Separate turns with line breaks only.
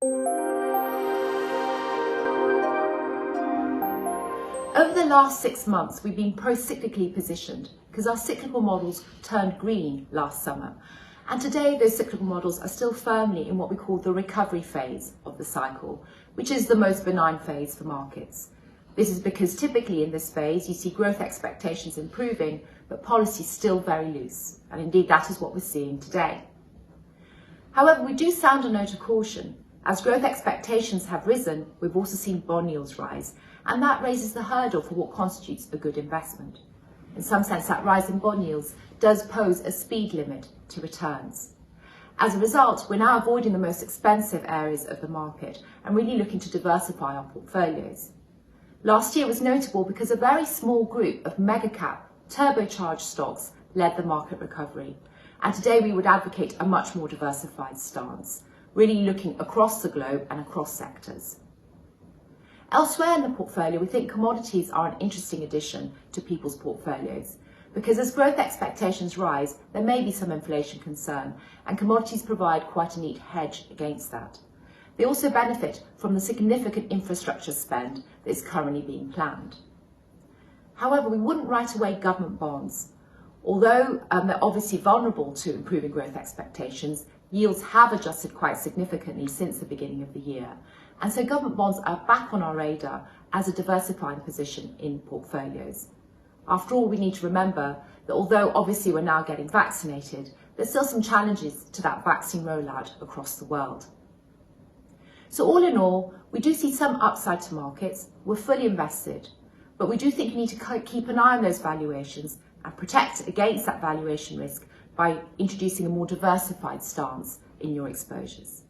Over the last 6 months, we've been pro-cyclically positioned because our cyclical models turned green last summer. And today, those cyclical models are still firmly in what we call the recovery phase of the cycle, which is the most benign phase for markets. This is because typically in this phase, you see growth expectations improving, but policy still very loose. And indeed, that is what we're seeing today. However, we do sound a note of caution. As growth expectations have risen, we've also seen bond yields rise, and that raises the hurdle for what constitutes a good investment. In some sense, that rise in bond yields does pose a speed limit to returns. As a result, we're now avoiding the most expensive areas of the market and really looking to diversify our portfolios. Last year was notable because a very small group of mega-cap, turbocharged stocks led the market recovery. And today we would advocate a much more diversified stance, really looking across the globe and across sectors. Elsewhere in the portfolio, we think commodities are an interesting addition to people's portfolios because as growth expectations rise, there may be some inflation concern, and commodities provide quite a neat hedge against that. They also benefit from the significant infrastructure spend that is currently being planned. However, we wouldn't write away government bonds. Although they're obviously vulnerable to improving growth expectations, yields have adjusted quite significantly since the beginning of the year. And so government bonds are back on our radar as a diversifying position in portfolios. After all, we need to remember that although obviously we're now getting vaccinated, there's still some challenges to that vaccine rollout across the world. So all in all, we do see some upside to markets. We're fully invested, but we do think you need to keep an eye on those valuations and protect against that valuation risk by introducing a more diversified stance in your exposures.